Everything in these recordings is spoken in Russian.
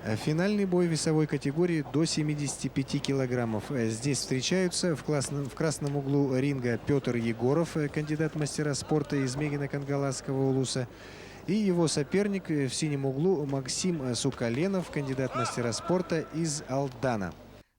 Финальный бой весовой категории до 75 килограммов. Здесь встречаются в красном углу ринга Петр Егоров, кандидат мастера спорта из Мегино-Кангаласского улуса, и его соперник в синем углу Максим Сукаленов, кандидат мастера спорта из Алдана.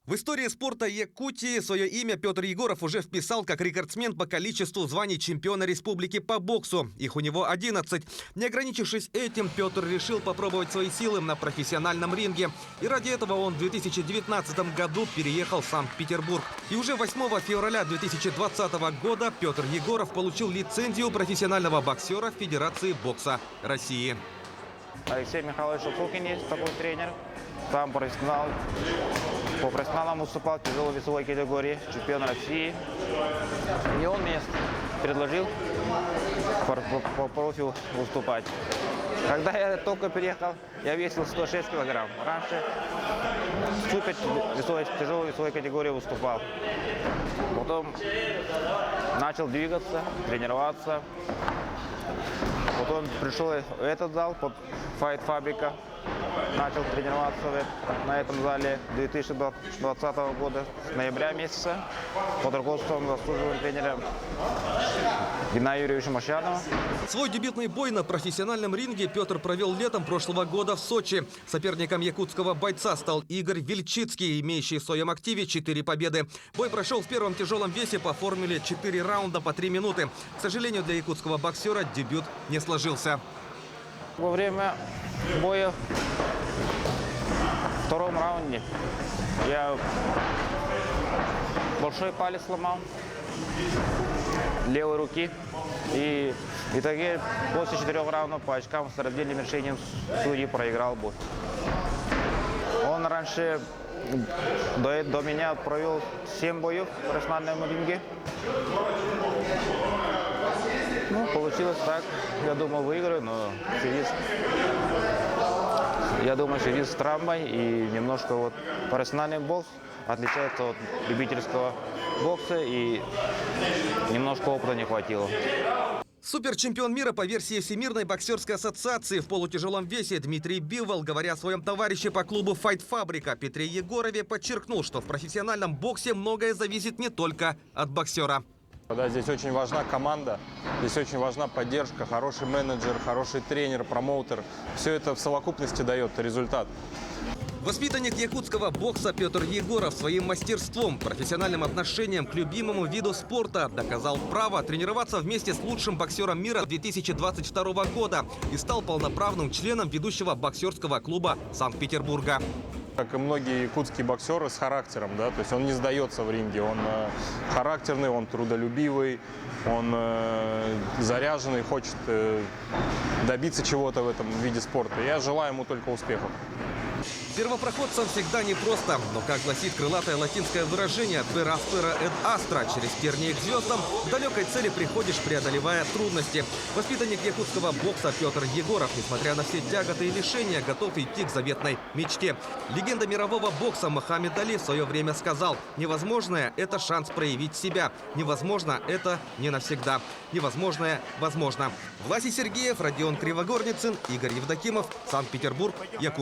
В истории спорта Якутии свое имя Петр Егоров уже вписал как рекордсмен по количеству званий чемпиона республики по боксу. Их у него 11. Не ограничившись этим, Петр решил попробовать свои силы на профессиональном ринге. И ради этого он в 2019 году переехал в Санкт-Петербург. И уже 8 февраля 2020 года Петр Егоров получил лицензию профессионального боксера Федерации бокса России. Алексей Михайлович Шуцукин есть такой тренер. Там профессионал. По профессионалам выступал в тяжелой весовой категории, чемпион России. И он мне предложил по профи выступать. Когда я только приехал, я весил 106 килограмм. Раньше в супер тяжелой весовой категории выступал. Потом начал двигаться, тренироваться. Потом пришел в этот зал, под Fight Фабрика. Начал тренироваться на этом зале 2020 года, с ноября месяца, под руководством заслуженного тренера Геннадия Юрьевича Мощанова. Свой дебютный бой на профессиональном ринге Петр провел летом прошлого года в Сочи. Соперником якутского бойца стал Игорь Вельчицкий, имеющий в своем активе 4 победы. Бой прошел в первом тяжелом весе по формуле 4 раунда по 3 минуты. К сожалению, для якутского боксера дебют не сложился. Во время боя в втором раунде я большой палец сломал левой руки. И в итоге после 4 раундов по очкам с раздельным решением судьи проиграл бой. Он раньше до меня провел 7 боев в профессиональном ринге. Ну, получилось так. Я думал, выиграю, но я думаю, в связи с травмой и немножко вот профессиональный бокс отличается от любительского бокса, и немножко опыта не хватило. Суперчемпион мира по версии Всемирной боксерской ассоциации в полутяжелом весе Дмитрий Бивол, говоря о своем товарище по клубу Fight Фабрика Петре Егорове, подчеркнул, что в профессиональном боксе многое зависит не только от боксера. Да, здесь очень важна команда, здесь очень важна поддержка, хороший менеджер, хороший тренер, промоутер. Все это в совокупности дает результат. Воспитанник якутского бокса Петр Егоров своим мастерством, профессиональным отношением к любимому виду спорта доказал право тренироваться вместе с лучшим боксером мира 2022 года и стал полноправным членом ведущего боксерского клуба Санкт-Петербурга. Как и многие якутские боксеры, с характером, да, то есть он не сдается в ринге, он характерный, он трудолюбивый, он заряженный, хочет добиться чего-то в этом виде спорта. Я желаю ему только успехов. Первопроходцам всегда непросто, но, как гласит крылатое латинское выражение «per aspera et astra» – через тернии к звездам, к далекой цели приходишь, преодолевая трудности. Воспитанник якутского бокса Петр Егоров, несмотря на все тяготы и лишения, готов идти к заветной мечте. Легенда мирового бокса Мухаммед Али в свое время сказал: «Невозможное – это шанс проявить себя. Невозможно – это не навсегда. Невозможное – возможно». Власий Сергеев, Родион Кривогорницын, Игорь Евдокимов, Санкт-Петербург, Якутск.